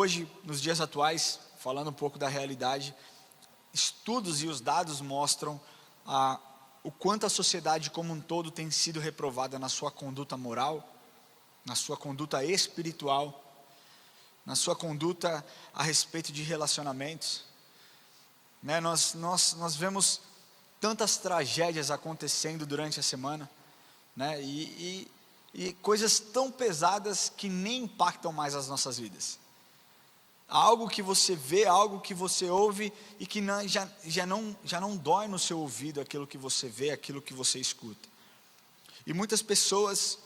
hoje, nos dias atuais, falando um pouco da realidade, estudos e os dados mostram o quanto a sociedade como um todo tem sido reprovada na sua conduta moral, na sua conduta espiritual, na sua conduta a respeito de relacionamentos. Né? Nós vemos tantas tragédias acontecendo durante a semana, né? E coisas tão pesadas que nem impactam mais as nossas vidas. Algo que você vê, algo que você ouve e que já não dói no seu ouvido aquilo que você vê, aquilo que você escuta. E muitas pessoas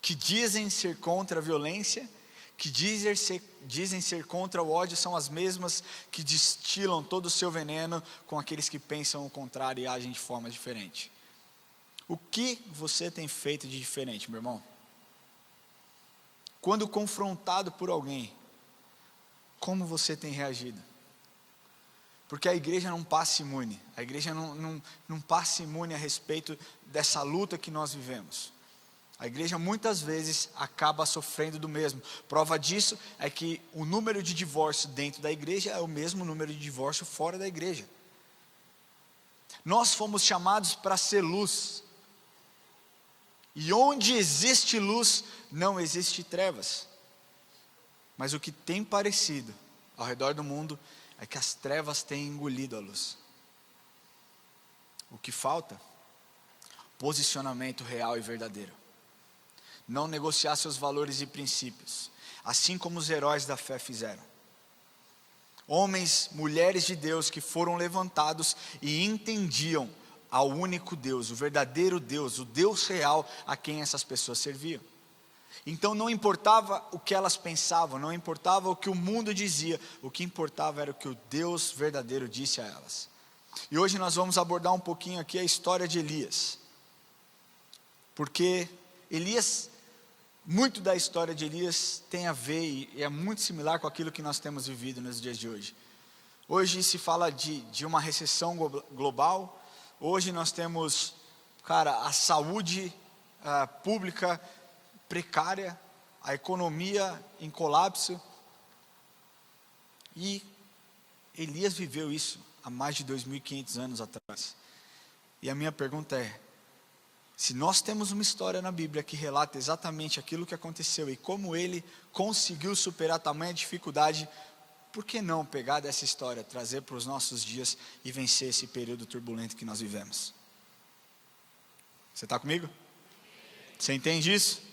que dizem ser contra a violência, que dizem ser contra o ódio, são as mesmas que destilam todo o seu veneno com aqueles que pensam o contrário e agem de forma diferente. O que você tem feito de diferente, meu irmão? Quando confrontado por alguém, como você tem reagido? Porque a igreja não passa imune, a igreja não passa imune a respeito dessa luta que nós vivemos. A igreja muitas vezes acaba sofrendo do mesmo. Prova disso é que o número de divórcio dentro da igreja é o mesmo número de divórcio fora da igreja. Nós fomos chamados para ser luz. E onde existe luz, não existe trevas. Mas o que tem parecido ao redor do mundo é que as trevas têm engolido a luz. O que falta? Posicionamento real e verdadeiro. Não negociar seus valores e princípios, assim como os heróis da fé fizeram. Homens, mulheres de Deus que foram levantados e entendiam ao único Deus, o verdadeiro Deus, o Deus real a quem essas pessoas serviam. Então não importava o que elas pensavam, não importava o que o mundo dizia, o que importava era o que o Deus verdadeiro disse a elas. E hoje nós vamos abordar um pouquinho aqui a história de Elias. Porque Elias, muito da história de Elias tem a ver e é muito similar com aquilo que nós temos vivido nos dias de hoje. Hoje se fala de uma recessão global, hoje nós temos, a saúde pública precária, a economia em colapso, e Elias viveu isso há mais de 2.500 anos atrás. E a minha pergunta é, se nós temos uma história na Bíblia que relata exatamente aquilo que aconteceu e como ele conseguiu superar tamanha dificuldade, por que não pegar dessa história, trazer para os nossos dias e vencer esse período turbulento que nós vivemos? Você está comigo? Você entende isso?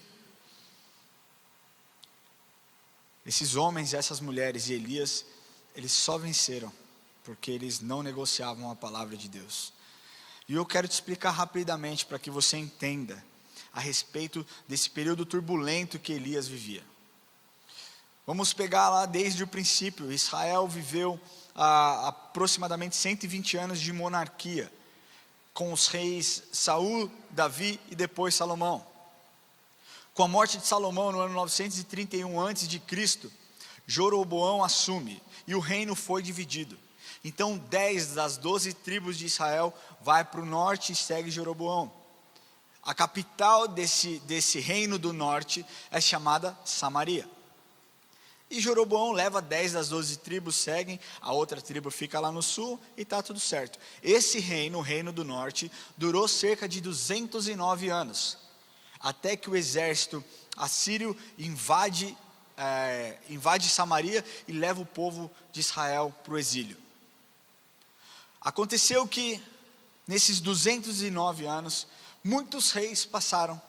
Esses homens, essas mulheres e Elias, eles só venceram porque eles não negociavam a palavra de Deus. E eu quero te explicar rapidamente para que você entenda a respeito desse período turbulento que Elias vivia. Vamos pegar lá desde o princípio. Israel viveu aproximadamente 120 anos de monarquia, com os reis Saul, Davi e depois Salomão. Com a morte de Salomão no ano 931 a.C., Jeroboão assume e o reino foi dividido. Então 10 das 12 tribos de Israel vai para o norte e segue Jeroboão. A capital desse reino do norte é chamada Samaria. E Jeroboão leva 10 das 12 tribos, seguem, a outra tribo fica lá no sul e está tudo certo. Esse reino, o reino do norte, durou cerca de 209 anos. Até que o exército assírio invade Samaria e leva o povo de Israel para o exílio. Aconteceu que, nesses 209 anos, muitos reis passaram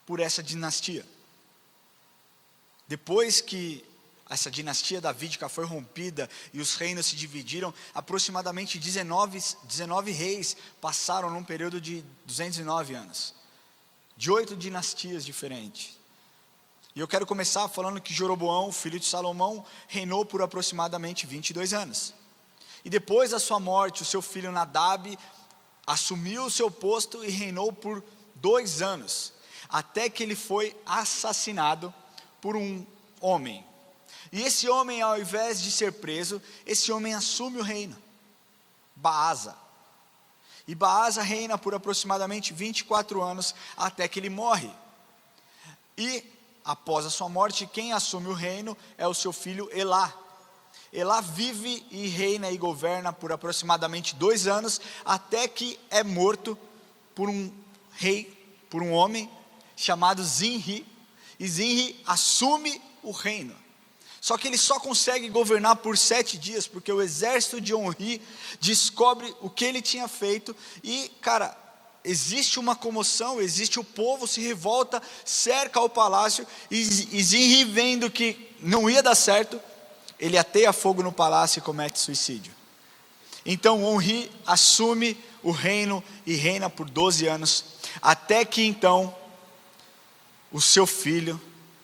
por essa dinastia. Depois que essa dinastia davídica foi rompida e os reinos se dividiram, aproximadamente 19 reis passaram num período de 209 anos. De 8 dinastias diferentes. E eu quero começar falando que Jeroboão, filho de Salomão, reinou por aproximadamente 22 anos. E depois da sua morte, o seu filho Nadab assumiu o seu posto e reinou por 2 anos, até que ele foi assassinado por um homem. E esse homem, ao invés de ser preso, esse homem assume o reino, Baasa. E Baasa reina por aproximadamente 24 anos, até que ele morre. E após a sua morte, quem assume o reino é o seu filho Elá. Elá vive e reina e governa por aproximadamente 2 anos, até que é morto por um rei, por um homem chamado Zinri, e Zinri assume o reino. Só que ele só consegue governar por 7 dias, porque o exército de Onri descobre o que ele tinha feito, e cara, existe uma comoção, existe o povo se revolta, cerca o palácio, e Zinri, vendo que não ia dar certo, ele ateia fogo no palácio e comete suicídio. Então Onri assume o reino e reina por 12 anos, até que então o seu filho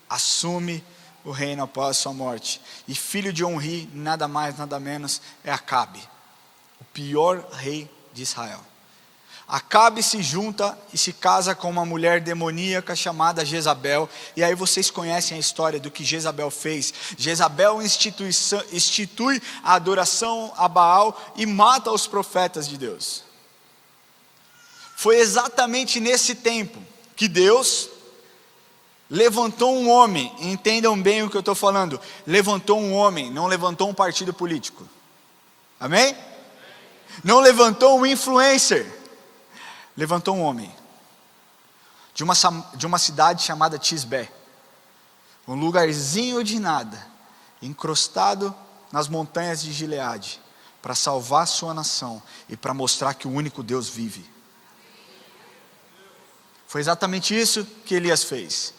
assume o reino após a sua morte. E filho de Onri, nada mais, nada menos, é Acabe, o pior rei de Israel. Acabe se junta e se casa com uma mulher demoníaca chamada Jezabel. E aí vocês conhecem a história do que Jezabel fez. Jezabel institui a adoração a Baal e mata os profetas de Deus. Foi exatamente nesse tempo que Deus levantou um homem. Entendam bem o que eu estou falando. Levantou um homem, não levantou um partido político. Amém? Não levantou um influencer. Levantou um homem de uma cidade chamada Tisbé, um lugarzinho de nada, encrostado nas montanhas de Gileade, para salvar sua nação e para mostrar que o único Deus vive. Foi exatamente isso que Elias fez.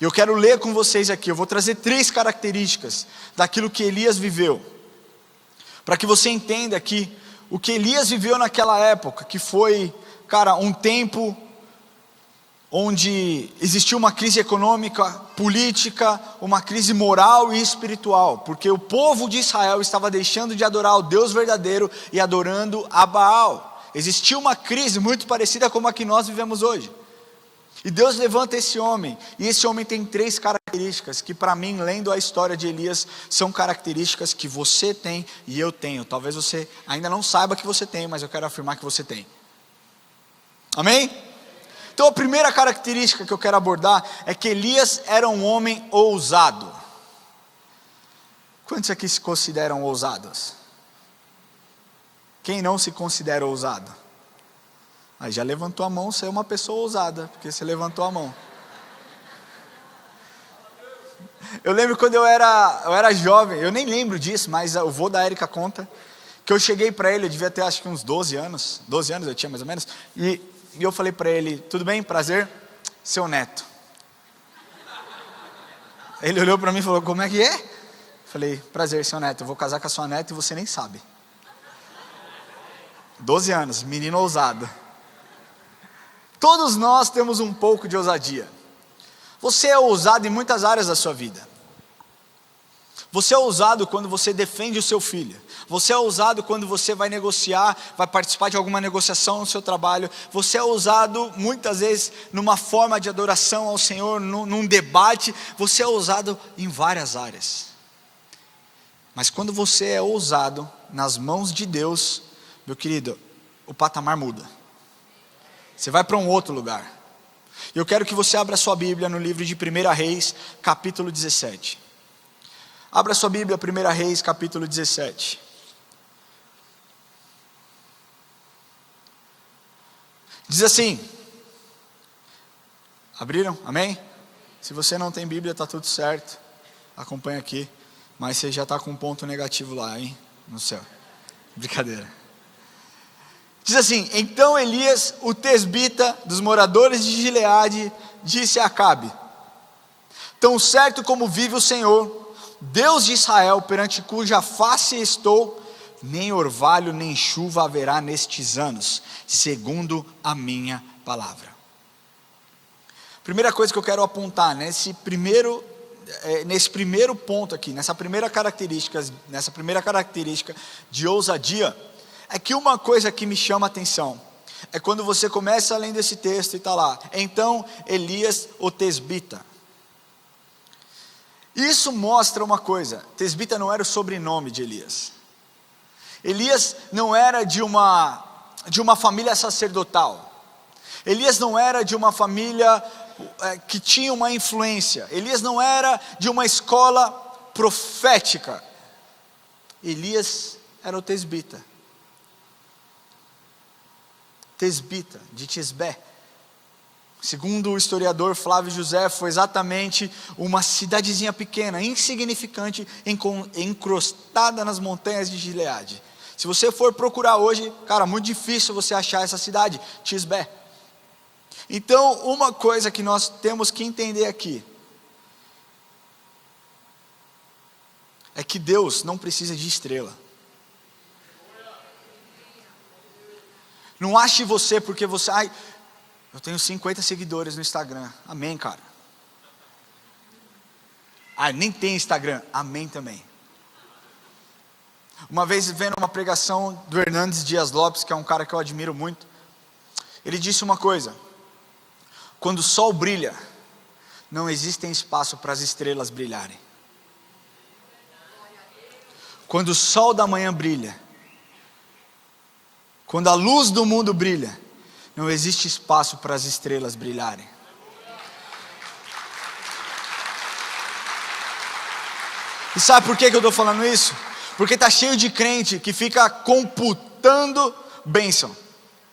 E eu quero ler com vocês aqui, eu vou trazer 3 características daquilo que Elias viveu, para que você entenda que o que Elias viveu naquela época, que foi, cara, um tempo onde existiu uma crise econômica, política, uma crise moral e espiritual, porque o povo de Israel estava deixando de adorar o Deus verdadeiro e adorando a Baal. Existia uma crise muito parecida com a que nós vivemos hoje. E Deus levanta esse homem, e esse homem tem 3 características, que para mim, lendo a história de Elias, são características que você tem e eu tenho. Talvez você ainda não saiba que você tem, mas eu quero afirmar que você tem. Amém? Então a primeira característica que eu quero abordar é que Elias era um homem ousado. Quantos aqui se consideram ousados? Quem não se considera ousado? Aí já levantou a mão, você é uma pessoa ousada, porque você levantou a mão. Eu lembro quando eu era jovem, eu nem lembro disso, mas o vô da Érica conta, que eu cheguei para ele, eu devia ter acho que uns 12 anos eu tinha mais ou menos, e eu falei para ele, tudo bem, prazer, seu neto. Ele olhou para mim e falou, como é que é? Eu falei, prazer, seu neto, eu vou casar com a sua neta e você nem sabe. 12 anos, menino ousado. Todos nós temos um pouco de ousadia. Você é ousado em muitas áreas da sua vida. Você é ousado quando você defende o seu filho. Você é ousado quando você vai negociar, vai participar de alguma negociação no seu trabalho. Você é ousado muitas vezes numa forma de adoração ao Senhor, num debate. Você é ousado em várias áreas. Mas quando você é ousado nas mãos de Deus, meu querido, o patamar muda. Você vai para um outro lugar. Eu quero que você abra sua Bíblia no livro de 1 Reis, capítulo 17. Abra sua Bíblia, 1 Reis, capítulo 17. Diz assim. Abriram? Amém? Se você não tem Bíblia, está tudo certo. Acompanha aqui. Mas você já está com um ponto negativo lá, hein? No céu. Brincadeira. Diz assim, então Elias, o tesbita dos moradores de Gileade, disse a Acabe, tão certo como vive o Senhor, Deus de Israel, perante cuja face estou, nem orvalho nem chuva haverá nestes anos, segundo a minha palavra. Primeira coisa que eu quero apontar nesse primeiro ponto aqui, nessa primeira característica de ousadia, é que uma coisa que me chama a atenção é quando você começa lendo esse texto e está lá, então Elias o tesbita. Isso mostra uma coisa, tesbita não era o sobrenome de Elias. Elias não era de uma família sacerdotal. Elias não era de uma família que tinha uma influência. Elias não era de uma escola profética. Elias era o tesbita. Tesbita, de Tisbé. Segundo o historiador Flávio José, foi exatamente uma cidadezinha pequena, insignificante, encrostada nas montanhas de Gileade. Se você for procurar hoje, cara, muito difícil você achar essa cidade, Tisbé. Então, uma coisa que nós temos que entender aqui, é que Deus não precisa de estrela. Não ache você porque você... eu tenho 50 seguidores no Instagram. Amém, cara. Nem tem Instagram. Amém também. Uma vez vendo uma pregação do Hernandes Dias Lopes, que é um cara que eu admiro muito, ele disse uma coisa: quando o sol brilha, não existe espaço para as estrelas brilharem. Quando o sol da manhã brilha, quando a luz do mundo brilha, não existe espaço para as estrelas brilharem. E sabe por que eu estou falando isso? Porque está cheio de crente que fica computando bênção.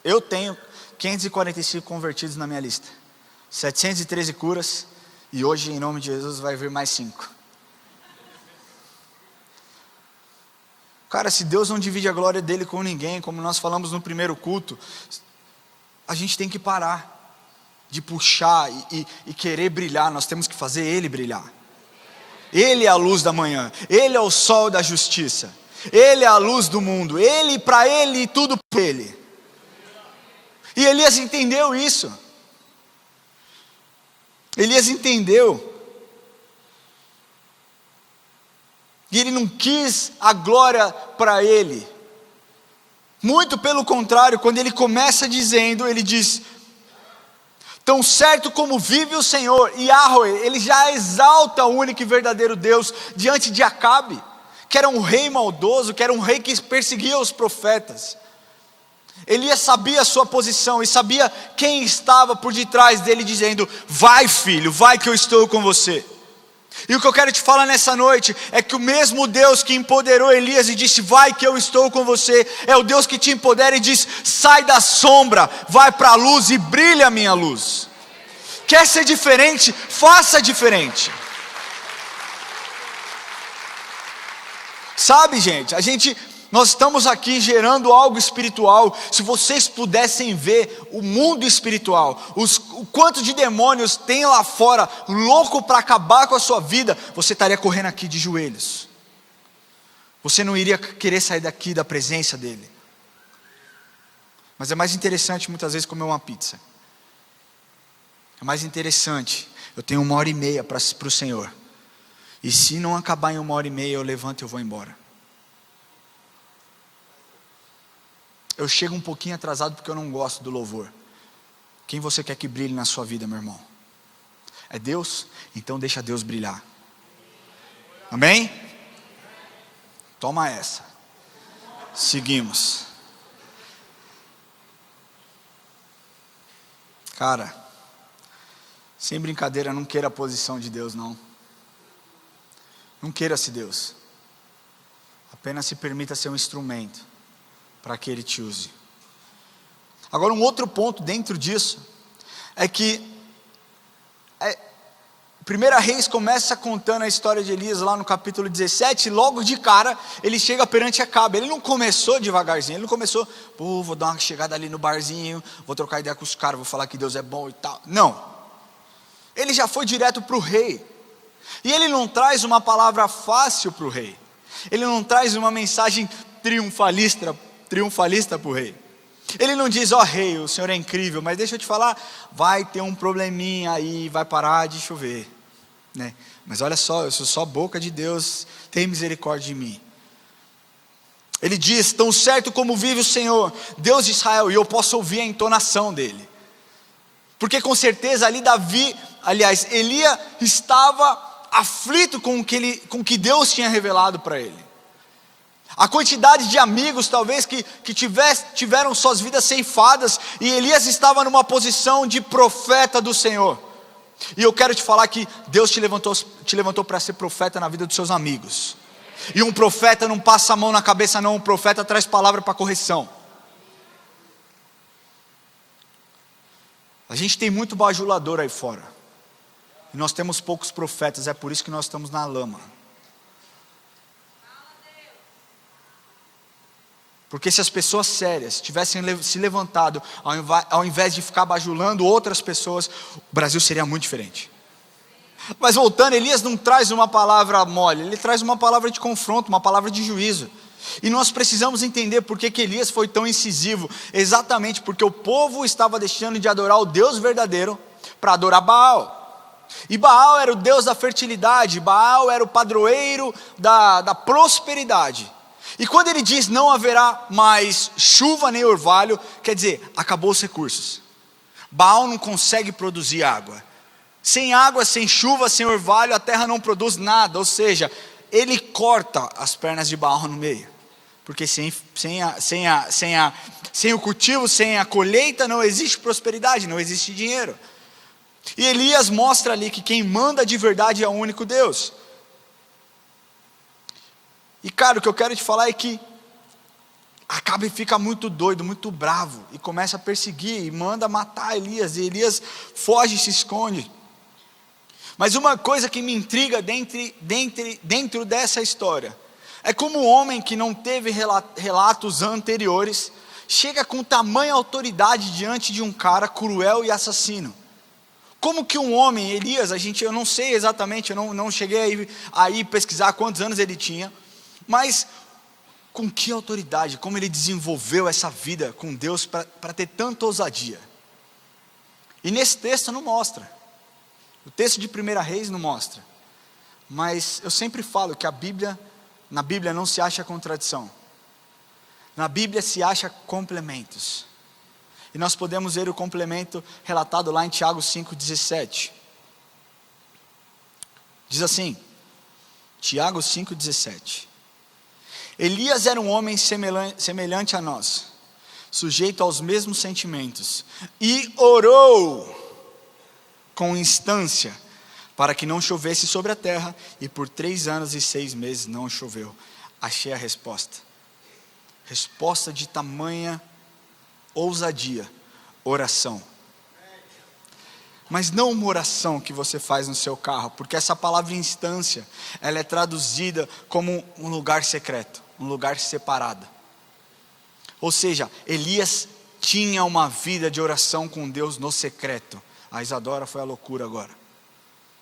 Eu tenho 545 convertidos na minha lista, 713 curas, e hoje, em nome de Jesus, vai vir mais 5. Cara, se Deus não divide a glória dele com ninguém, como nós falamos no primeiro culto, a gente tem que parar de puxar e querer brilhar. Nós temos que fazer ele brilhar. Ele é a luz da manhã, ele é o sol da justiça, ele é a luz do mundo, ele, para ele e tudo por ele. E Elias entendeu isso. Elias entendeu. E ele não quis a glória para ele. Muito pelo contrário, quando ele começa dizendo, ele diz: tão certo como vive o Senhor, e Yahweh, ele já exalta o único e verdadeiro Deus diante de Acabe, que era um rei maldoso, que era um rei que perseguia os profetas. Elias sabia a sua posição e sabia quem estava por detrás dele, dizendo: vai, filho, vai que eu estou com você. E o que eu quero te falar nessa noite é que o mesmo Deus que empoderou Elias e disse: vai que eu estou com você, é o Deus que te empodera e diz: sai da sombra, vai para a luz e brilha a minha luz. Quer ser diferente? Faça diferente. Sabe, gente, nós estamos aqui gerando algo espiritual. Se vocês pudessem ver o mundo espiritual, o quanto de demônios tem lá fora, louco para acabar com a sua vida, você estaria correndo aqui de joelhos. Você não iria querer sair daqui da presença dele. Mas é mais interessante muitas vezes comer uma pizza. É mais interessante, eu tenho 1h30 para o Senhor. E se não acabar em 1h30, eu levanto e eu vou embora. Eu chego um pouquinho atrasado porque eu não gosto do louvor. Quem você quer que brilhe na sua vida, meu irmão? É Deus? Então deixa Deus brilhar. Amém? Toma essa. Seguimos. Cara, sem brincadeira, não queira a posição de Deus, não. Não queira-se Deus. Apenas se permita ser um instrumento para que Ele te use. Agora, um outro ponto dentro disso é que 1 Reis começa contando a história de Elias lá no capítulo 17, e logo de cara ele chega perante Acabe. Ele não começou devagarzinho, ele não começou: vou dar uma chegada ali no barzinho, vou trocar ideia com os caras, vou falar que Deus é bom e tal. Não, ele já foi direto para o rei. E ele não traz uma palavra fácil para o rei, ele não traz uma mensagem triunfalista para o rei. Ele não diz: rei, o senhor é incrível, mas deixa eu te falar, vai ter um probleminha aí, vai parar de chover, né? Mas olha só, eu sou só boca de Deus, tem misericórdia de mim. Ele diz: tão certo como vive o Senhor, Deus de Israel, e eu posso ouvir a entonação dele, porque com certeza ali Elias estava aflito com o que Deus tinha revelado para ele. A quantidade de amigos talvez que tiveram suas vidas ceifadas, e Elias estava numa posição de profeta do Senhor. E eu quero te falar que Deus te levantou para ser profeta na vida dos seus amigos. E um profeta não passa a mão na cabeça não, um profeta traz palavra para correção. A gente tem muito bajulador aí fora. E nós temos poucos profetas, é por isso que nós estamos na lama. Porque se as pessoas sérias tivessem se levantado, ao invés de ficar bajulando outras pessoas, o Brasil seria muito diferente. Mas voltando, Elias não traz uma palavra mole, ele traz uma palavra de confronto, uma palavra de juízo. E nós precisamos entender por que Elias foi tão incisivo. Exatamente porque o povo estava deixando de adorar o Deus verdadeiro para adorar Baal. E Baal era o Deus da fertilidade, Baal era o padroeiro da prosperidade. E quando ele diz não haverá mais chuva nem orvalho, quer dizer, acabou os recursos. Baal não consegue produzir água. Sem água, sem chuva, sem orvalho, a terra não produz nada. Ou seja, ele corta as pernas de Baal no meio. Porque sem o cultivo, sem a colheita, não existe prosperidade, não existe dinheiro. E Elias mostra ali que quem manda de verdade é o único Deus. E cara, o que eu quero te falar é que Acabe fica muito doido, muito bravo, e começa a perseguir, e manda matar Elias, e Elias foge e se esconde. Mas uma coisa que me intriga dentro dessa história, é como um homem que não teve relatos anteriores, chega com tamanha autoridade diante de um cara cruel e assassino. Como que um homem, Elias, eu não sei exatamente, eu não cheguei aí pesquisar quantos anos ele tinha, mas com que autoridade, como ele desenvolveu essa vida com Deus para ter tanta ousadia. E nesse texto não mostra, o texto de 1 Reis não mostra, mas eu sempre falo que na Bíblia não se acha contradição, na Bíblia se acha complementos. E nós podemos ver o complemento relatado lá em Tiago 5,17. Diz assim, Tiago 5,17. Elias era um homem semelhante a nós, sujeito aos mesmos sentimentos, e orou com instância para que não chovesse sobre a terra, e por 3 anos e 6 meses não choveu. Achei a resposta. Resposta de tamanha ousadia, oração. Mas não uma oração que você faz no seu carro, porque essa palavra instância, ela é traduzida como um lugar secreto, um lugar separado. Ou seja, Elias tinha uma vida de oração com Deus no secreto. A Isadora foi a loucura agora.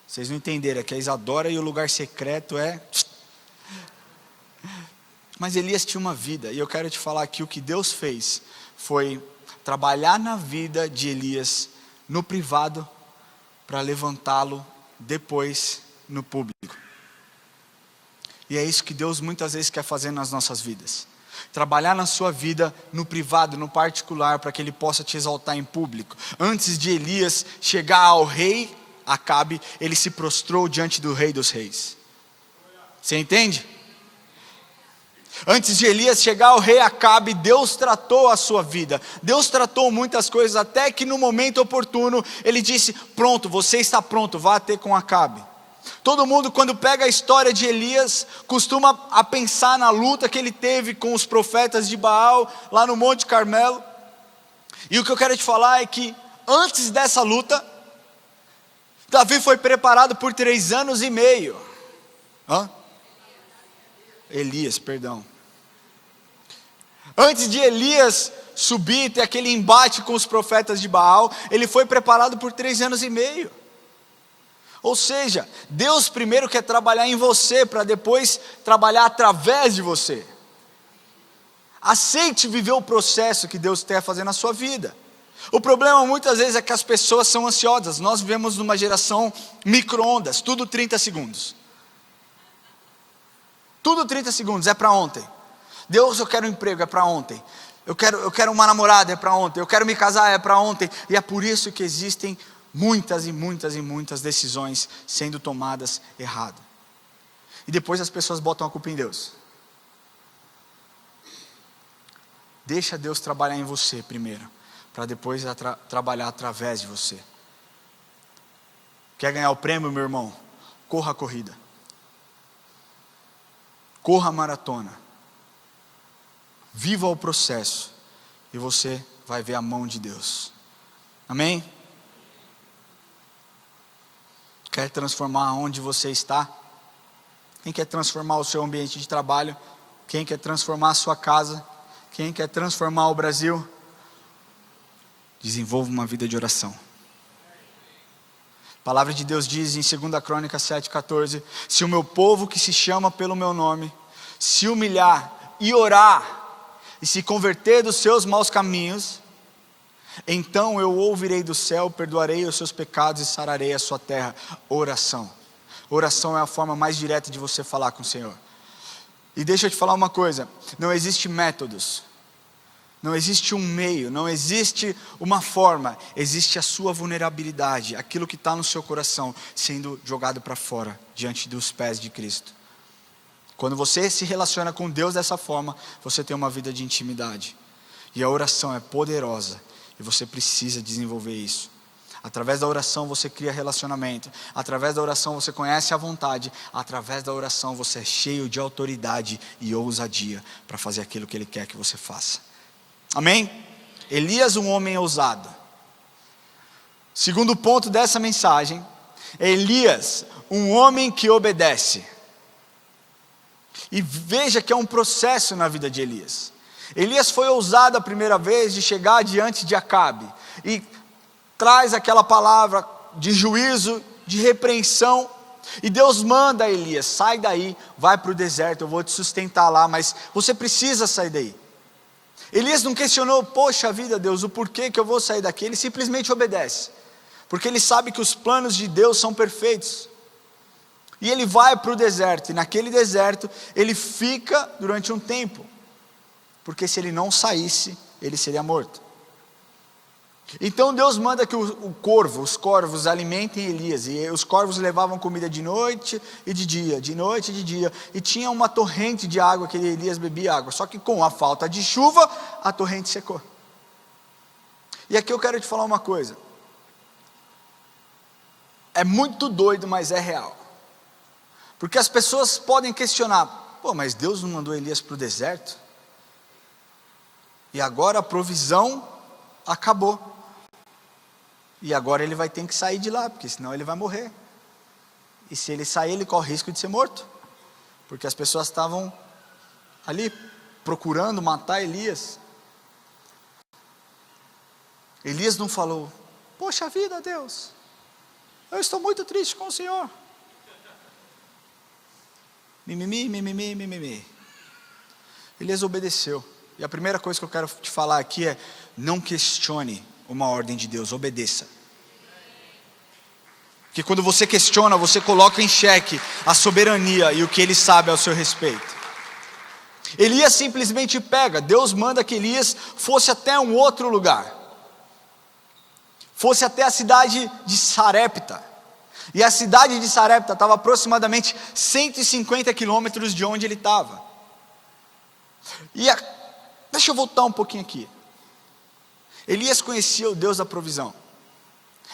Vocês não entenderam, é que a Isadora e o lugar secreto é... Mas Elias tinha uma vida, e eu quero te falar que o que Deus fez foi trabalhar na vida de Elias no privado para levantá-lo depois no público. E é isso que Deus muitas vezes quer fazer nas nossas vidas. Trabalhar na sua vida no privado, no particular, para que Ele possa te exaltar em público. Antes de Elias chegar ao rei Acabe, ele se prostrou diante do Rei dos Reis. Você entende? Antes de Elias chegar ao rei Acabe, Deus tratou a sua vida. Deus tratou muitas coisas, até que no momento oportuno, Ele disse, pronto, você está pronto, vá ter com Acabe. Todo mundo quando pega a história de Elias, costuma a pensar na luta que ele teve com os profetas de Baal, lá no Monte Carmelo. E o que eu quero te falar é que, antes dessa luta, Davi foi preparado por 3 anos e meio. Elias, perdão. Antes de Elias subir e ter aquele embate com os profetas de Baal, ele foi preparado por 3 anos e meio. Ou seja, Deus primeiro quer trabalhar em você, para depois trabalhar através de você. Aceite viver o processo que Deus quer fazer na sua vida. O problema muitas vezes é que as pessoas são ansiosas. Nós vivemos numa geração micro-ondas, tudo 30 segundos. Tudo 30 segundos, é para ontem. Deus, eu quero um emprego, é para ontem. Eu quero uma namorada, é para ontem. Eu quero me casar, é para ontem. E é por isso que existem muitas e muitas e muitas decisões sendo tomadas errado. E depois as pessoas botam a culpa em Deus. Deixa Deus trabalhar em você primeiro, para depois trabalhar através de você. Quer ganhar o prêmio, meu irmão? Corra a corrida. Corra a maratona. Viva o processo. E você vai ver a mão de Deus. Amém? Quer transformar onde você está? Quem quer transformar o seu ambiente de trabalho? Quem quer transformar a sua casa? Quem quer transformar o Brasil? Desenvolva uma vida de oração. A palavra de Deus diz em 2 Crônicas 7,14: se o meu povo que se chama pelo meu nome se humilhar e orar e se converter dos seus maus caminhos, então eu ouvirei do céu, perdoarei os seus pecados e sararei a sua terra. Oração. Oração é a forma mais direta de você falar com o Senhor. E deixa eu te falar uma coisa: não existe métodos, não existe um meio, não existe uma forma, existe a sua vulnerabilidade, aquilo que está no seu coração sendo jogado para fora, diante dos pés de Cristo. Quando você se relaciona com Deus dessa forma, você tem uma vida de intimidade. E a oração é poderosa, e você precisa desenvolver isso. Através da oração você cria relacionamento, através da oração você conhece a vontade, através da oração você é cheio de autoridade e ousadia para fazer aquilo que Ele quer que você faça. Amém? Elias, um homem ousado. Segundo ponto dessa mensagem, Elias, um homem que obedece. E veja que é um processo na vida de Elias. Elias foi ousado a primeira vez de chegar diante de Acabe e traz aquela palavra de juízo, de repreensão, e Deus manda a Elias: sai daí, vai para o deserto, eu vou te sustentar lá, mas você precisa sair daí. Elias não questionou: poxa vida, Deus, o porquê que eu vou sair daqui? Ele simplesmente obedece, porque ele sabe que os planos de Deus são perfeitos. E ele vai para o deserto, e naquele deserto ele fica durante um tempo, porque se ele não saísse, ele seria morto. Então Deus manda que os corvos alimentem Elias, e os corvos levavam comida de noite e de dia, e tinha uma torrente de água que Elias bebia água, só que com a falta de chuva, a torrente secou. E aqui eu quero te falar uma coisa, é muito doido, mas é real, porque as pessoas podem questionar: pô, mas Deus não mandou Elias para o deserto? E agora a provisão acabou. E agora ele vai ter que sair de lá, porque senão ele vai morrer. E se ele sair, ele corre risco de ser morto. Porque as pessoas estavam ali procurando matar Elias. Elias não falou: poxa vida, Deus, eu estou muito triste com o Senhor. Mimimi, mimimi, mimimi. Elias obedeceu. E a primeira coisa que eu quero te falar aqui é: não questione uma ordem de Deus, obedeça. Porque quando você questiona, você coloca em xeque a soberania e o que Ele sabe ao seu respeito. Elias simplesmente pega, Deus manda que Elias fosse até um outro lugar, fosse até a cidade de Sarepta. E a cidade de Sarepta estava aproximadamente 150 quilômetros de onde ele estava. Deixa eu voltar um pouquinho aqui. Elias conhecia o Deus da provisão.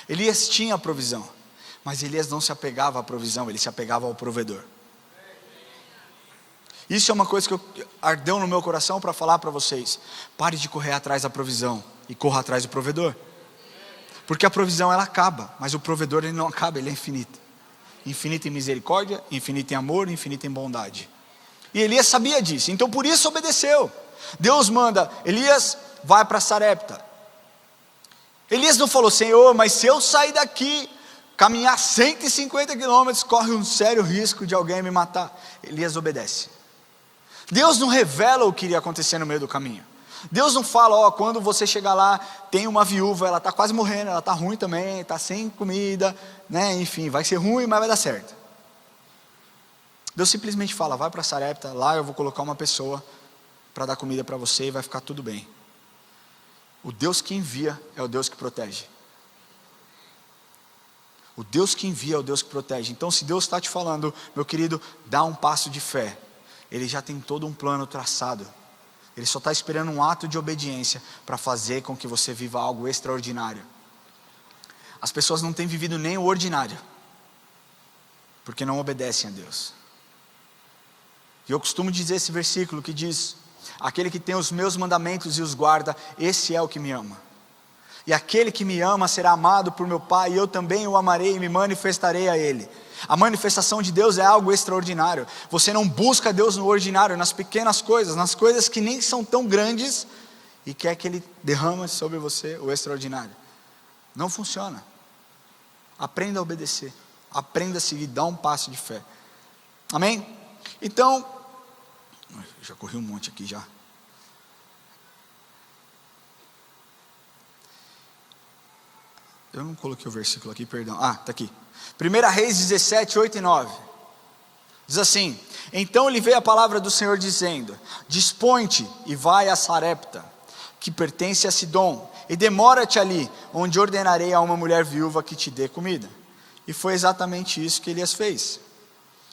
Elias tinha a provisão. Mas Elias não se apegava à provisão, ele se apegava ao provedor. Isso é uma coisa que ardeu no meu coração para falar para vocês. Pare de correr atrás da provisão e corra atrás do provedor. Porque a provisão ela acaba, mas o provedor ele não acaba, ele é infinito. Infinito em misericórdia, infinito em amor, infinito em bondade. E Elias sabia disso, então por isso obedeceu. Deus manda: Elias, vai para Sarepta. Elias não falou: Senhor, mas se eu sair daqui, caminhar 150 quilômetros, corre um sério risco de alguém me matar. Elias obedece. Deus não revela o que iria acontecer no meio do caminho. Deus não fala: quando você chegar lá, tem uma viúva, ela está quase morrendo, ela está ruim também, está sem comida, né? Enfim, vai ser ruim, mas vai dar certo. Deus simplesmente fala: vai para Sarepta, lá eu vou colocar uma pessoa para dar comida para você e vai ficar tudo bem. O Deus que envia é o Deus que protege. O Deus que envia é o Deus que protege. Então se Deus está te falando: meu querido, dá um passo de fé, Ele já tem todo um plano traçado. Ele só está esperando um ato de obediência para fazer com que você viva algo extraordinário. As pessoas não têm vivido nem o ordinário, porque não obedecem a Deus. E eu costumo dizer esse versículo que diz: aquele que tem os meus mandamentos e os guarda, esse é o que me ama. E aquele que me ama será amado por meu Pai, e eu também o amarei e me manifestarei a Ele. A manifestação de Deus é algo extraordinário. Você não busca Deus no ordinário, nas pequenas coisas, nas coisas que nem são tão grandes, e quer que Ele derrame sobre você o extraordinário. Não funciona. Aprenda a obedecer, aprenda a seguir, dá um passo de fé. Amém? Então, já corri um monte aqui já. Eu não coloquei o versículo aqui, perdão. Está aqui. 1 Reis 17, 8 e 9. Diz assim: então lhe veio a palavra do Senhor dizendo: dispõe-te e vai a Sarepta, que pertence a Sidom, e demora-te ali, onde ordenarei a uma mulher viúva que te dê comida. E foi exatamente isso que Elias fez.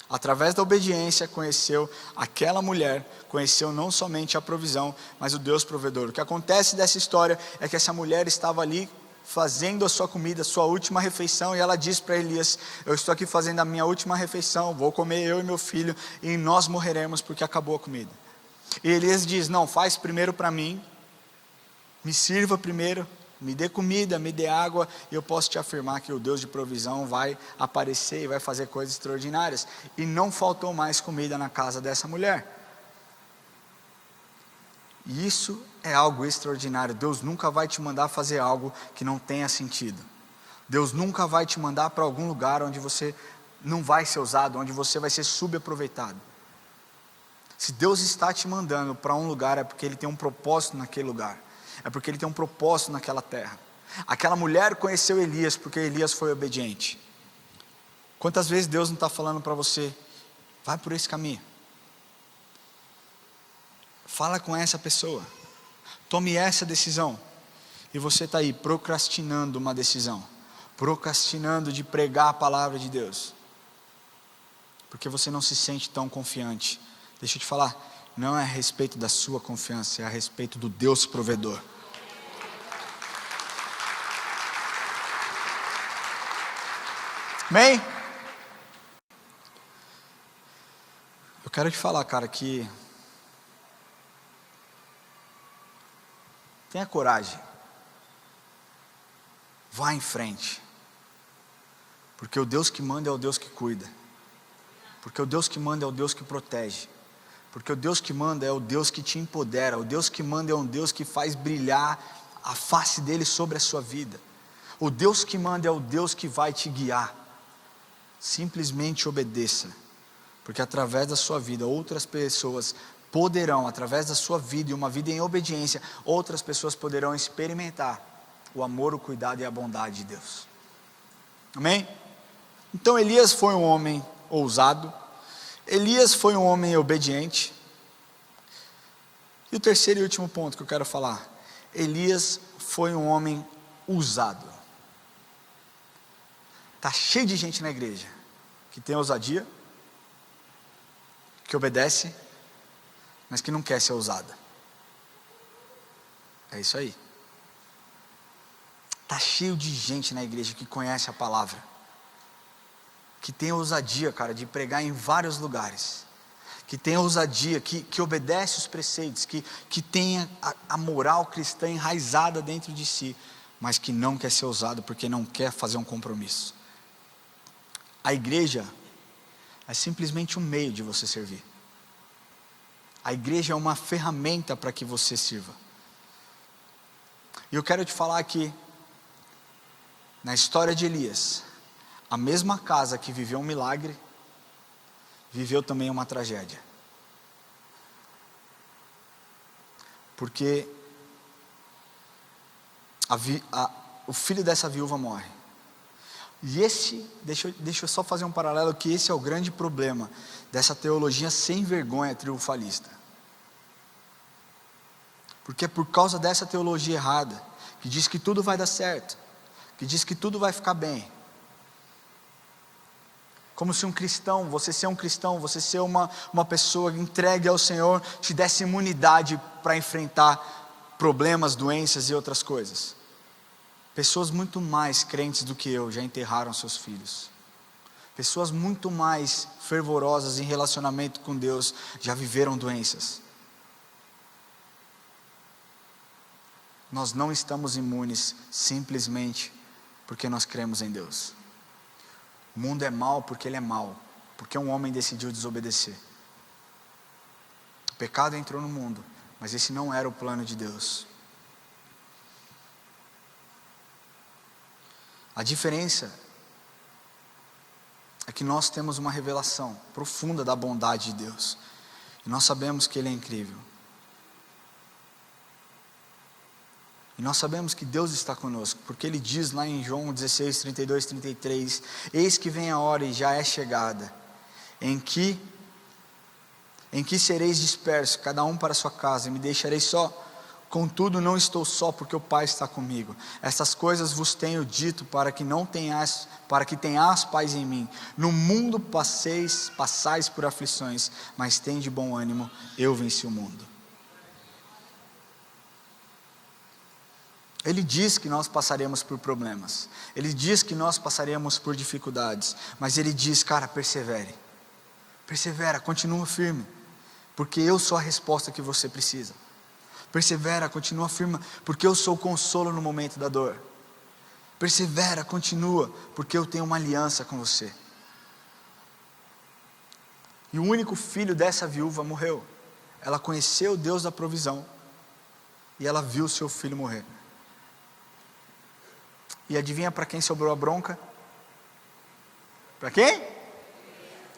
Através da obediência conheceu aquela mulher, conheceu não somente a provisão, mas o Deus provedor. O que acontece dessa história é que essa mulher estava ali fazendo a sua comida, a sua última refeição, e ela diz para Elias: eu estou aqui fazendo a minha última refeição, vou comer eu e meu filho, e nós morreremos porque acabou a comida. E Elias diz: não, faz primeiro para mim, me sirva primeiro, me dê comida, me dê água, e eu posso te afirmar que o Deus de provisão vai aparecer e vai fazer coisas extraordinárias. E não faltou mais comida na casa dessa mulher. E isso é algo extraordinário. Deus nunca vai te mandar fazer algo que não tenha sentido. Deus nunca vai te mandar para algum lugar onde você não vai ser usado, onde você vai ser subaproveitado. Se Deus está te mandando para um lugar, é porque Ele tem um propósito naquele lugar. É porque Ele tem um propósito naquela terra. Aquela mulher conheceu Elias porque Elias foi obediente. Quantas vezes Deus não está falando para você: vai por esse caminho, fala com essa pessoa, tome essa decisão, e você está aí procrastinando uma decisão, procrastinando de pregar a palavra de Deus, porque você não se sente tão confiante. Deixa eu te falar, não é a respeito da sua confiança, é a respeito do Deus provedor. Amém? Eu quero te falar, cara, que tenha coragem, vá em frente, porque o Deus que manda é o Deus que cuida, porque o Deus que manda é o Deus que protege, porque o Deus que manda é o Deus que te empodera, o Deus que manda é um Deus que faz brilhar a face dele sobre a sua vida. O Deus que manda é o Deus que vai te guiar. Simplesmente obedeça, porque através da sua vida outras pessoas poderão, através da sua vida e uma vida em obediência, outras pessoas poderão experimentar o amor, o cuidado e a bondade de Deus. Amém? Então Elias foi um homem ousado, Elias foi um homem obediente. E o terceiro e último ponto que eu quero falar: Elias foi um homem usado. Está cheio de gente na igreja que tem ousadia, que obedece, mas que não quer ser ousada. É isso aí. Está cheio de gente na igreja que conhece a palavra, que tem ousadia, cara, de pregar em vários lugares, que tem ousadia, que obedece os preceitos, que tem a moral cristã enraizada dentro de si, mas que não quer ser ousado porque não quer fazer um compromisso. A igreja é simplesmente um meio de você servir. A igreja é uma ferramenta para que você sirva. E eu quero te falar que, na história de Elias, a mesma casa que viveu um milagre, viveu também uma tragédia. Porque o filho dessa viúva morre. E deixa eu só fazer um paralelo, que esse é o grande problema dessa teologia sem vergonha triunfalista. Porque é por causa dessa teologia errada, que diz que tudo vai dar certo, que diz que tudo vai ficar bem. Como se um cristão, você ser uma pessoa entregue ao Senhor, te desse imunidade para enfrentar problemas, doenças e outras coisas. Pessoas muito mais crentes do que eu já enterraram seus filhos. Pessoas muito mais fervorosas em relacionamento com Deus já viveram doenças. Nós não estamos imunes simplesmente porque nós cremos em Deus. O mundo é mau porque ele é mau, porque um homem decidiu desobedecer. O pecado entrou no mundo, mas esse não era o plano de Deus. A diferença é que nós temos uma revelação profunda da bondade de Deus. E nós sabemos que Ele é incrível. E nós sabemos que Deus está conosco, porque Ele diz lá em João 16, 32, 33, eis que vem a hora e já é chegada, em que sereis dispersos, cada um para a sua casa, e me deixarei só. Contudo, não estou só, porque o Pai está comigo. Estas coisas vos tenho dito para que tenhais paz em mim. No mundo passais por aflições, mas tende bom ânimo, eu venci o mundo. Ele diz que nós passaremos por problemas. Ele diz que nós passaremos por dificuldades. Mas Ele diz, cara, persevere. Persevera, continua firme. Porque eu sou a resposta que você precisa. Persevera, continua firme. Porque eu sou o consolo no momento da dor. Persevera, continua. Porque eu tenho uma aliança com você. E o único filho dessa viúva morreu. Ela conheceu o Deus da provisão. E ela viu seu filho morrer. E adivinha para quem sobrou a bronca? Para quem?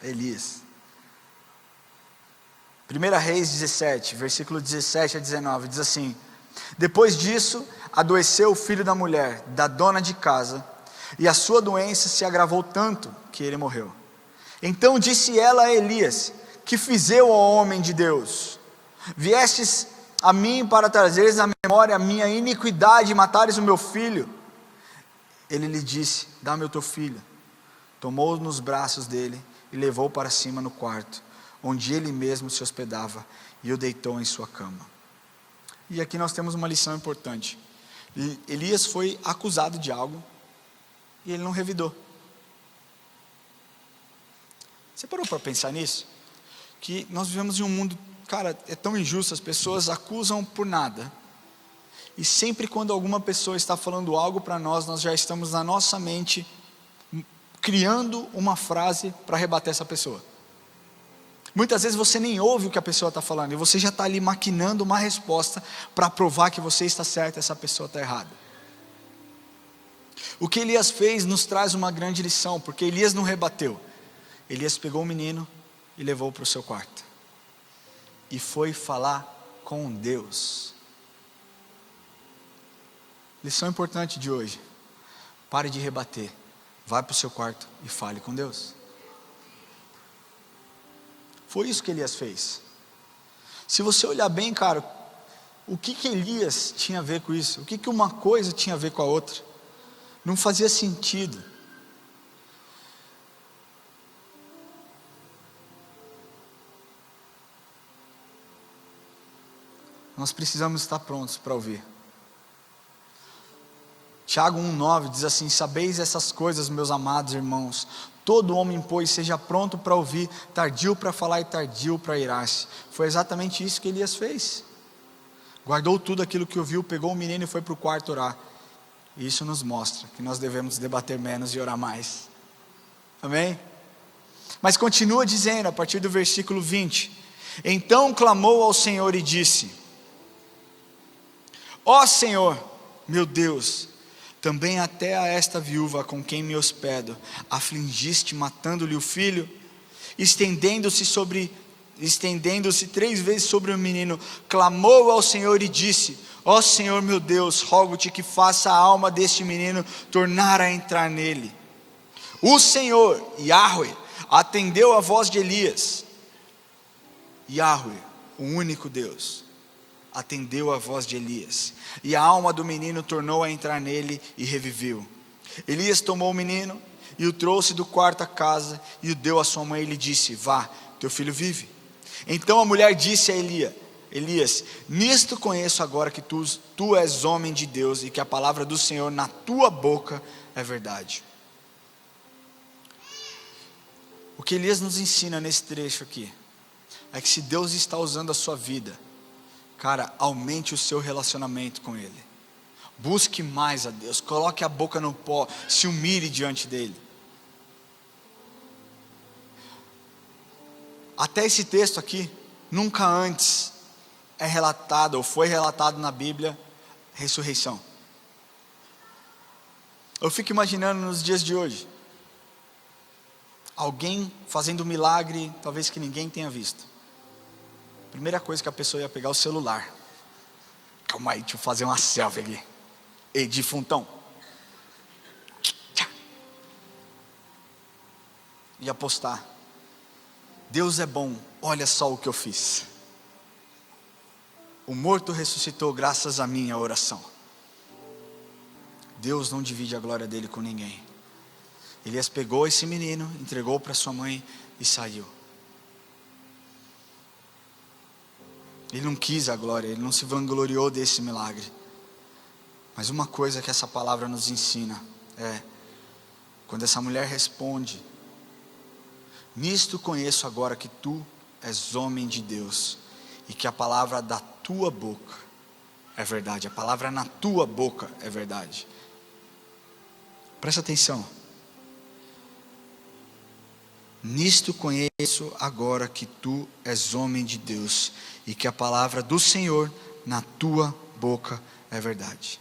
Elias. 1 Reis 17, versículo 17 a 19, diz assim: depois disso, adoeceu o filho da mulher, da dona de casa, e a sua doença se agravou tanto, que ele morreu. Então disse ela a Elias: que fiz eu ao homem de Deus? Viestes a mim para trazeres à memória a minha iniquidade e matares o meu filho? Ele lhe disse: dá-me o teu filho. Tomou-o nos braços dele e levou para cima no quarto, onde ele mesmo se hospedava, e o deitou em sua cama. E aqui nós temos uma lição importante. Elias foi acusado de algo e ele não revidou. Você parou para pensar nisso? Que nós vivemos em um mundo, cara, é tão injusto, as pessoas acusam por nada. E sempre quando alguma pessoa está falando algo para nós, nós já estamos na nossa mente criando uma frase para rebater essa pessoa. Muitas vezes você nem ouve o que a pessoa está falando, e você já está ali maquinando uma resposta para provar que você está certo e essa pessoa está errada. O que Elias fez nos traz uma grande lição, porque Elias não rebateu. Elias pegou o menino e levou para o seu quarto. E foi falar com Deus. Lição importante de hoje: pare de rebater, vai para o seu quarto e fale com Deus. Foi isso que Elias fez. Se você olhar bem, cara, o que Elias tinha a ver com isso? O que uma coisa tinha a ver com a outra? Não fazia sentido. Nós precisamos estar prontos para ouvir. Tiago 1,9 diz assim: sabeis essas coisas, meus amados irmãos, todo homem, pois, seja pronto para ouvir, tardio para falar e tardio para irar-se. Foi exatamente isso que Elias fez. Guardou tudo aquilo que ouviu, pegou o menino e foi para o quarto orar. E isso nos mostra que nós devemos debater menos e orar mais. Amém? Mas continua dizendo, a partir do versículo 20: então clamou ao Senhor e disse: ó Senhor, meu Deus, também até a esta viúva com quem me hospedo afligiste, matando-lhe o filho. Estendendo-se 3 vezes sobre o menino, clamou ao Senhor e disse: ó Senhor meu Deus, rogo-te que faça a alma deste menino tornar a entrar nele. O Senhor, Yahweh, atendeu a voz de Elias. Yahweh, o único Deus, atendeu a voz de Elias, e a alma do menino tornou a entrar nele e reviveu. Elias tomou o menino e o trouxe do quarto à casa e o deu à sua mãe e lhe disse: vá, teu filho vive. Então a mulher disse a Elias: nisto conheço agora que tu és homem de Deus e que a palavra do Senhor na tua boca é verdade. O que Elias nos ensina nesse trecho aqui é que se Deus está usando a sua vida, cara, aumente o seu relacionamento com Ele. Busque mais a Deus, coloque a boca no pó, se humilhe diante dEle. Até esse texto aqui, nunca antes é relatado ou foi relatado na Bíblia ressurreição. Eu fico imaginando nos dias de hoje, alguém fazendo um milagre, talvez que ninguém tenha visto. Primeira coisa que a pessoa ia pegar o celular. Calma aí, deixa eu fazer uma selfie aqui. Ei, defuntão. Ia postar. Deus é bom, olha só o que eu fiz. O morto ressuscitou graças à minha oração. Deus não divide a glória dele com ninguém. Elias pegou esse menino, entregou para sua mãe e saiu. Ele não quis a glória, ele não se vangloriou desse milagre. Mas uma coisa que essa palavra nos ensina é, quando essa mulher responde: nisto conheço agora que tu és homem de Deus, e que a palavra da tua boca é verdade, a palavra na tua boca é verdade. Presta atenção. Nisto conheço agora que tu és homem de Deus, e que a palavra do Senhor na tua boca é verdade.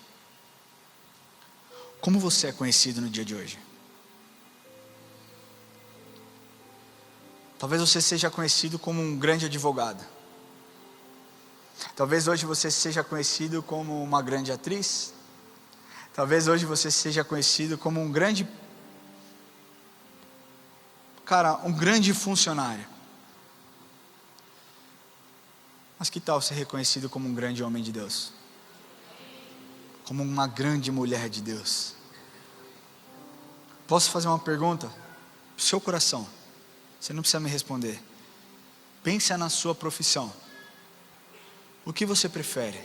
Como você é conhecido no dia de hoje? Talvez você seja conhecido como um grande advogado. Talvez hoje você seja conhecido como uma grande atriz. Talvez hoje você seja conhecido como um grande funcionário. Mas que tal ser reconhecido como um grande homem de Deus? Como uma grande mulher de Deus? Posso fazer uma pergunta? Pro seu coração. Você não precisa me responder. Pensa na sua profissão. O que você prefere?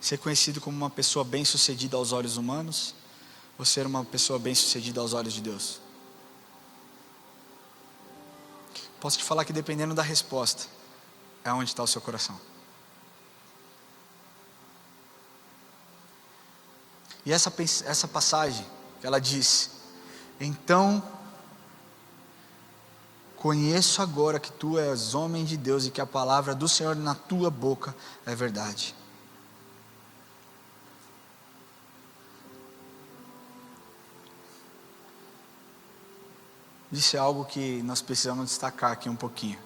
Ser conhecido como uma pessoa bem-sucedida aos olhos humanos? Ou ser uma pessoa bem-sucedida aos olhos de Deus? Posso te falar que dependendo da resposta, é onde está o seu coração. E essa passagem, que ela diz: então, conheço agora que tu és homem de Deus e que a palavra do Senhor na tua boca é verdade. Isso é algo que nós precisamos destacar aqui um pouquinho.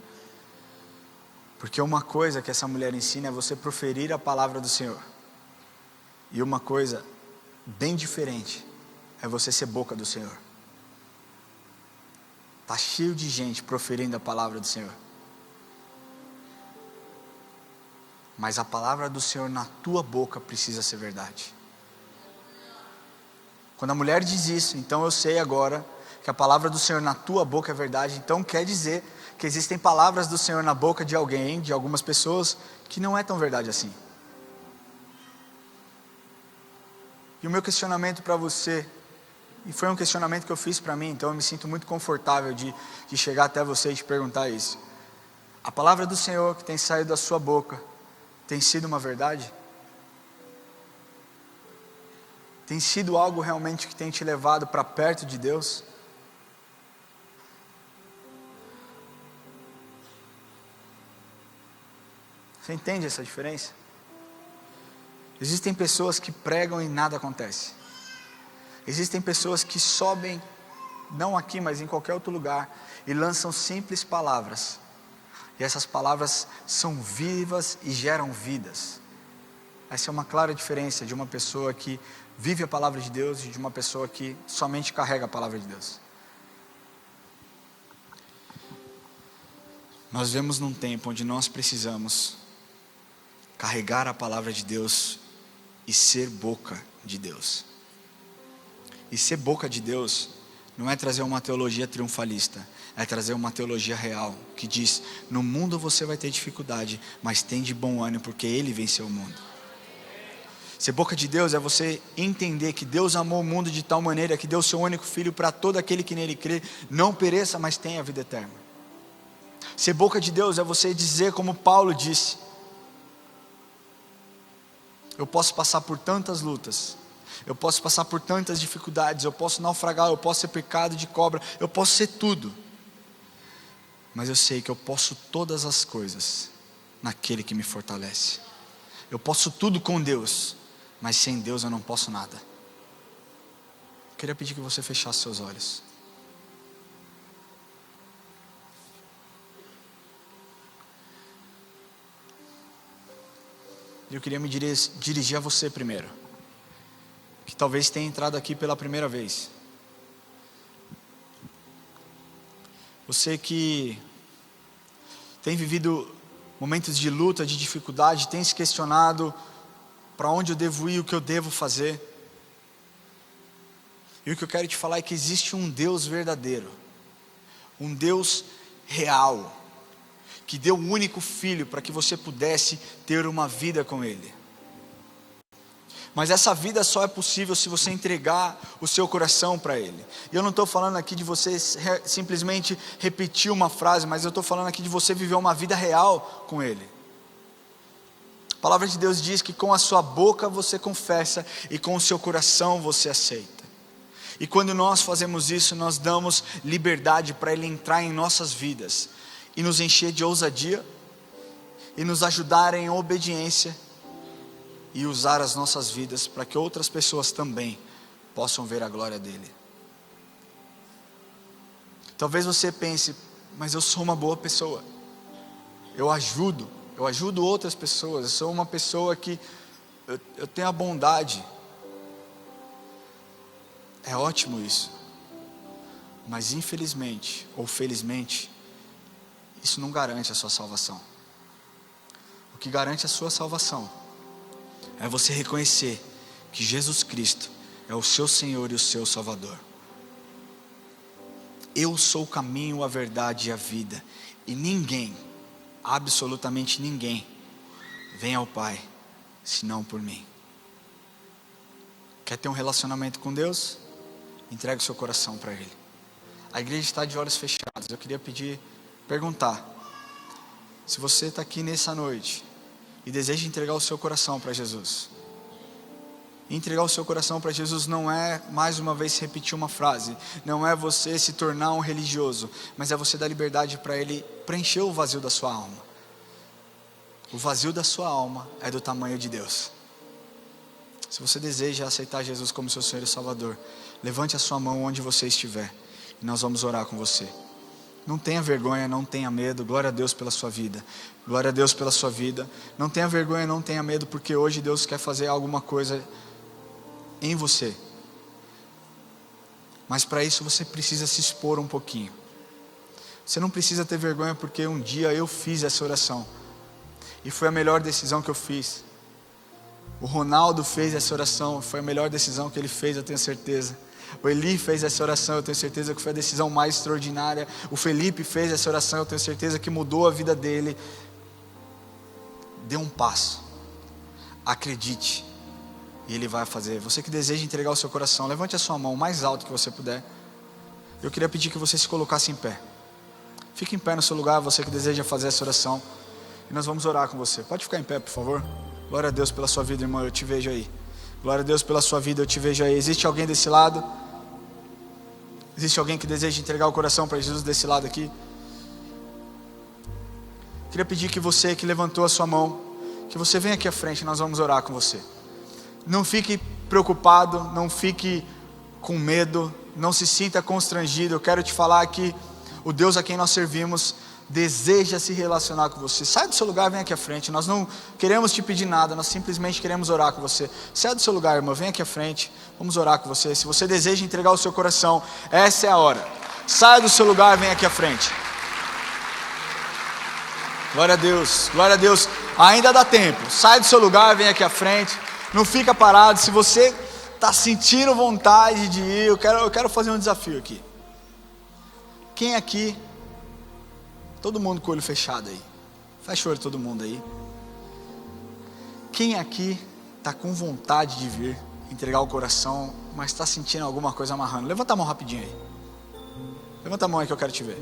Porque uma coisa que essa mulher ensina é você proferir a palavra do Senhor. E uma coisa bem diferente é você ser boca do Senhor. Está cheio de gente proferindo a palavra do Senhor. Mas a palavra do Senhor na tua boca precisa ser verdade. Quando a mulher diz isso, então eu sei agora que a palavra do Senhor na tua boca é verdade. Então quer dizer que existem palavras do Senhor na boca de alguém, de algumas pessoas, que não é tão verdade assim. E o meu questionamento para você, e foi um questionamento que eu fiz para mim, então eu me sinto muito confortável de chegar até você e te perguntar isso. A palavra do Senhor que tem saído da sua boca, tem sido uma verdade? Tem sido algo realmente que tem te levado para perto de Deus? Você entende essa diferença? Existem pessoas que pregam e nada acontece. Existem pessoas que sobem, não aqui, mas em qualquer outro lugar, e lançam simples palavras. E essas palavras são vivas e geram vidas. Essa é uma clara diferença de uma pessoa que vive a palavra de Deus e de uma pessoa que somente carrega a palavra de Deus. Nós vivemos num tempo onde nós precisamos carregar a palavra de Deus e ser boca de Deus. E ser boca de Deus não é trazer uma teologia triunfalista, é trazer uma teologia real, que diz: no mundo você vai ter dificuldade, mas tem de bom ânimo, porque Ele venceu o mundo. Ser boca de Deus é você entender que Deus amou o mundo de tal maneira que deu seu único filho para todo aquele que nele crê, não pereça, mas tenha a vida eterna. Ser boca de Deus é você dizer como Paulo disse: eu posso passar por tantas lutas, eu posso passar por tantas dificuldades, eu posso naufragar, eu posso ser picado de cobra, eu posso ser tudo, mas eu sei que eu posso todas as coisas naquele que me fortalece. Eu posso tudo com Deus, mas sem Deus eu não posso nada. Eu queria pedir que você fechasse seus olhos. Eu queria me dirigir a você primeiro, que talvez tenha entrado aqui pela primeira vez. Você que tem vivido momentos de luta, de dificuldade, tem se questionado para onde eu devo ir, o que eu devo fazer. E o que eu quero te falar é que existe um Deus verdadeiro, um Deus real, que deu o único filho para que você pudesse ter uma vida com Ele. Mas essa vida só é possível se você entregar o seu coração para Ele. E eu não estou falando aqui de você simplesmente repetir uma frase, mas eu estou falando aqui de você viver uma vida real com Ele. A palavra de Deus diz que com a sua boca você confessa e com o seu coração você aceita. E quando nós fazemos isso, nós damos liberdade para Ele entrar em nossas vidas e nos encher de ousadia e nos ajudar em obediência e usar as nossas vidas para que outras pessoas também possam ver a glória dEle. Talvez você pense: mas eu sou uma boa pessoa, eu ajudo outras pessoas, eu sou uma pessoa que eu tenho a bondade. É ótimo isso, mas infelizmente ou felizmente isso não garante a sua salvação. O que garante a sua salvação é você reconhecer que Jesus Cristo é o seu Senhor e o seu Salvador. Eu sou o caminho, a verdade e a vida, e ninguém, absolutamente ninguém, vem ao Pai senão por mim. Quer ter um relacionamento com Deus? Entregue o seu coração para Ele. A igreja está de olhos fechados. Eu queria perguntar, se você está aqui nessa noite e deseja entregar o seu coração para Jesus. Entregar o seu coração para Jesus não é, mais uma vez, repetir uma frase, não é você se tornar um religioso, mas é você dar liberdade para Ele preencher o vazio da sua alma. O vazio da sua alma é do tamanho de Deus. Se você deseja aceitar Jesus como seu Senhor e Salvador, levante a sua mão onde você estiver e nós vamos orar com você. Não tenha vergonha, não tenha medo. Glória a Deus pela sua vida. Glória a Deus pela sua vida. Não tenha vergonha, não tenha medo, porque hoje Deus quer fazer alguma coisa em você. Mas para isso você precisa se expor um pouquinho. Você não precisa ter vergonha, porque um dia eu fiz essa oração e foi a melhor decisão que eu fiz. O Ronaldo fez essa oração, foi a melhor decisão que ele fez, eu tenho certeza. O Eli fez essa oração, eu tenho certeza que foi a decisão mais extraordinária. O Felipe fez essa oração, eu tenho certeza que mudou a vida dele. Dê um passo, acredite, e Ele vai fazer. Você que deseja entregar o seu coração, levante a sua mão o mais alto que você puder. Eu queria pedir que você se colocasse em pé. Fique em pé no seu lugar, você que deseja fazer essa oração, e nós vamos orar com você. Pode ficar em pé, por favor. Glória a Deus pela sua vida, irmão, eu te vejo aí. Glória a Deus pela sua vida, eu te vejo aí. Existe alguém desse lado? Existe alguém que deseja entregar o coração para Jesus desse lado aqui? Queria pedir que você que levantou a sua mão, que você venha aqui à frente, nós vamos orar com você. Não fique preocupado, não fique com medo, não se sinta constrangido. Eu quero te falar que o Deus a quem nós servimos deseja se relacionar com você. Sai do seu lugar, vem aqui à frente. Nós não queremos te pedir nada, nós simplesmente queremos orar com você. Sai do seu lugar, irmão, vem aqui à frente. Vamos orar com você. Se você deseja entregar o seu coração, essa é a hora. Sai do seu lugar, vem aqui à frente. Glória a Deus, glória a Deus. Ainda dá tempo. Sai do seu lugar, vem aqui à frente. Não fica parado. Se você está sentindo vontade de ir, eu quero fazer um desafio aqui. Quem aqui, todo mundo com o olho fechado aí, fecha o olho todo mundo aí. Quem aqui está com vontade de vir, entregar o coração, mas está sentindo alguma coisa amarrando. Levanta a mão rapidinho aí. Levanta a mão aí que eu quero te ver.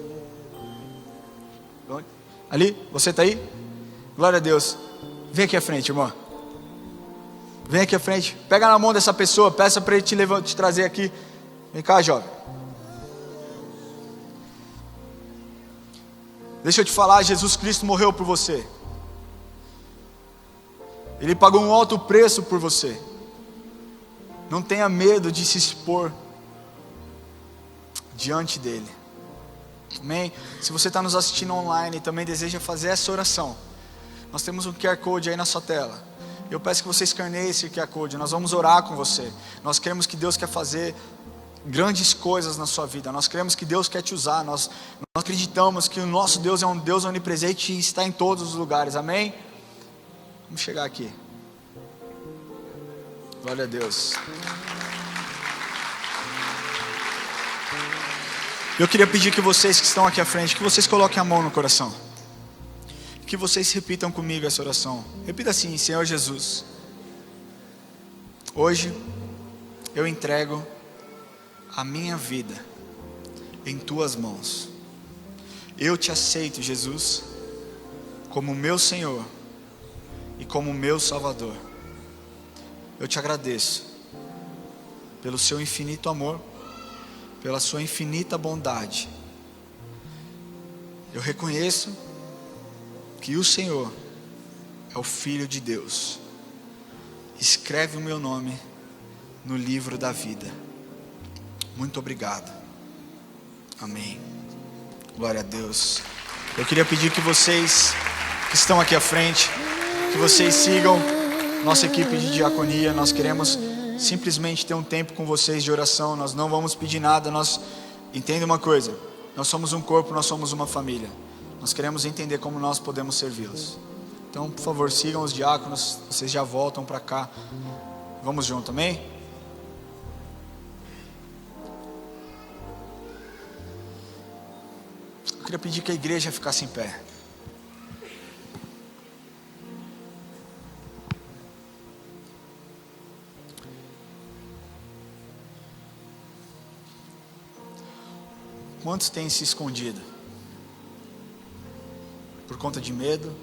Ali, você está aí? Glória a Deus. Vem aqui à frente, irmão. Vem aqui à frente. Pega na mão dessa pessoa, peça para ele te trazer aqui. Vem cá, jovem. Deixa eu te falar, Jesus Cristo morreu por você. Ele pagou um alto preço por você. Não tenha medo de se expor diante dele. Amém? Se você está nos assistindo online e também deseja fazer essa oração, nós temos um QR Code aí na sua tela. Eu peço que você escaneie esse QR Code. Nós vamos orar com você. Nós cremos que Deus quer fazer grandes coisas na sua vida. Nós cremos que Deus quer te usar. Nós acreditamos que o nosso Deus é um Deus onipresente e está em todos os lugares. Amém? Vamos chegar aqui. Glória a Deus. Eu queria pedir que vocês que estão aqui à frente, que vocês coloquem a mão no coração. Que vocês repitam comigo essa oração. Repita assim: Senhor Jesus, hoje eu entrego a minha vida em tuas mãos. Eu te aceito, Jesus, como meu Senhor e como meu Salvador. Eu te agradeço pelo seu infinito amor, pela sua infinita bondade. Eu reconheço que o Senhor é o Filho de Deus. Escreve o meu nome no livro da vida. Muito obrigado. Amém. Glória a Deus. Eu queria pedir que vocês que estão aqui à frente, que vocês sigam nossa equipe de diaconia. Nós queremos simplesmente ter um tempo com vocês de oração. Nós não vamos pedir nada. Entenda uma coisa: nós somos um corpo, nós somos uma família. Nós queremos entender como nós podemos servi-los. Então, por favor, sigam os diáconos. Vocês já voltam para cá. Vamos junto, amém? Eu queria pedir que a igreja ficasse em pé. Quantos têm se escondido? Por conta de medo,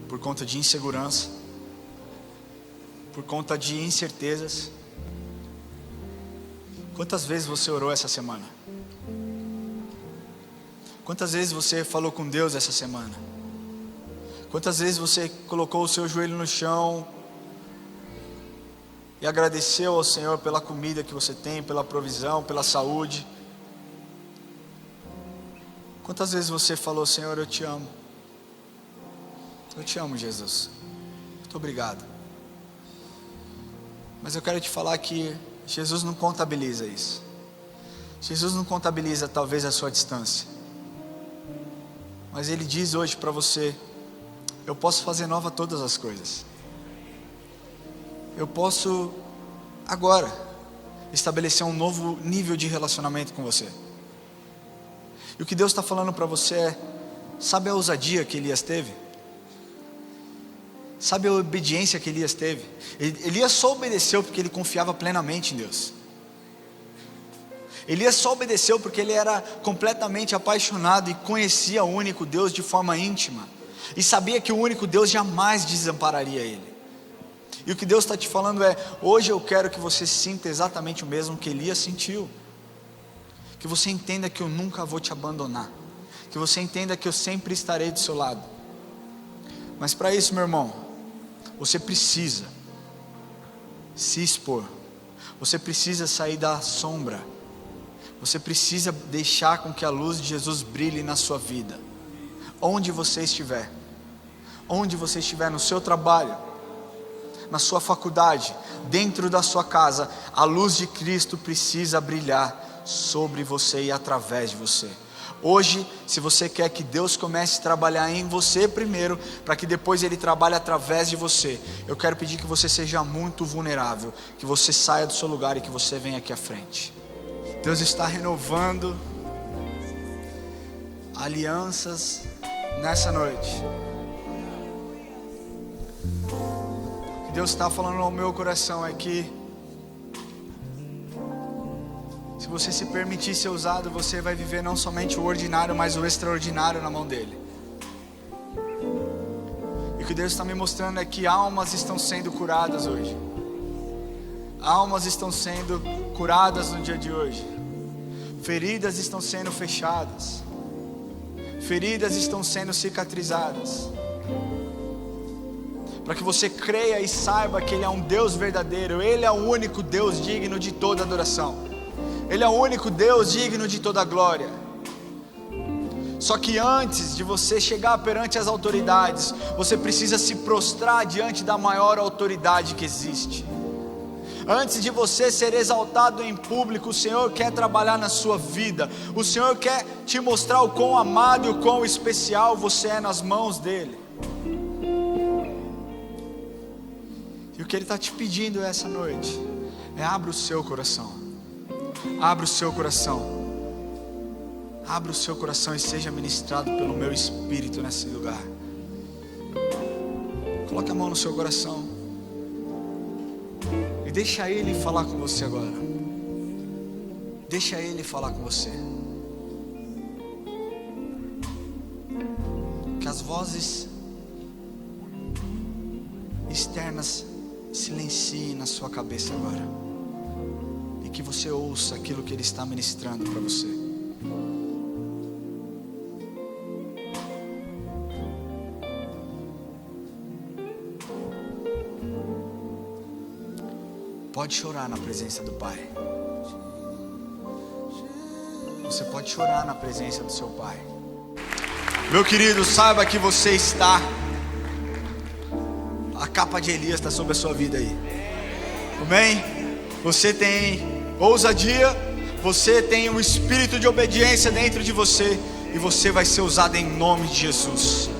por conta de insegurança, por conta de incertezas. Quantas vezes você orou essa semana? Quantas vezes você falou com Deus essa semana? Quantas vezes você colocou o seu joelho no chão e agradeceu ao Senhor pela comida que você tem, pela provisão, pela saúde? Quantas vezes você falou: Senhor, eu te amo. Eu te amo, Jesus. Muito obrigado. Mas eu quero te falar que Jesus não contabiliza isso. Jesus não contabiliza talvez a sua distância. Mas Ele diz hoje para você: eu posso fazer nova todas as coisas. Eu posso agora estabelecer um novo nível de relacionamento com você. E o que Deus está falando para você é: sabe a ousadia que Elias teve? Sabe a obediência que Elias teve? Elias só obedeceu porque ele confiava plenamente em Deus. Elias só obedeceu porque ele era completamente apaixonado e conhecia o único Deus de forma íntima. E sabia que o único Deus jamais desampararia ele. E o que Deus está te falando é: hoje eu quero que você sinta exatamente o mesmo que Elias sentiu. Que você entenda que eu nunca vou te abandonar. Que você entenda que eu sempre estarei do seu lado. Mas para isso, meu irmão, você precisa se expor. Você precisa sair da sombra. Você precisa deixar com que a luz de Jesus brilhe na sua vida. Onde você estiver. Onde você estiver, no seu trabalho, na sua faculdade, dentro da sua casa, a luz de Cristo precisa brilhar sobre você e através de você. Hoje, se você quer que Deus comece a trabalhar em você primeiro, para que depois Ele trabalhe através de você, eu quero pedir que você seja muito vulnerável, que você saia do seu lugar e que você venha aqui à frente. Deus está renovando alianças nessa noite. Deus está falando ao meu coração é que se você se permitir ser usado, você vai viver não somente o ordinário, mas o extraordinário na mão dele. E o que Deus está me mostrando é que almas estão sendo curadas hoje. Almas estão sendo curadas no dia de hoje. Feridas estão sendo fechadas. Feridas estão sendo cicatrizadas. Para que você creia e saiba que Ele é um Deus verdadeiro. Ele é o único Deus digno de toda adoração. Ele é o único Deus digno de toda glória. Só que antes de você chegar perante as autoridades, você precisa se prostrar diante da maior autoridade que existe. Antes de você ser exaltado em público, o Senhor quer trabalhar na sua vida. O Senhor quer te mostrar o quão amado e o quão especial você é nas mãos dEle. E o que Ele está te pedindo essa noite é: abra o seu coração. Abra o seu coração. Abra o seu coração e seja ministrado pelo meu Espírito nesse lugar. Coloque a mão no seu coração. E deixa Ele falar com você agora. Deixa Ele falar com você. Que as vozes externas silenciem na sua cabeça agora. E que você ouça aquilo que Ele está ministrando para você. Pode chorar na presença do Pai. Você pode chorar na presença do seu Pai. Meu querido, saiba que você está. A capa de Elias está sobre a sua vida aí. Amém? Você tem ousadia. Você tem um espírito de obediência dentro de você. E você vai ser usado em nome de Jesus.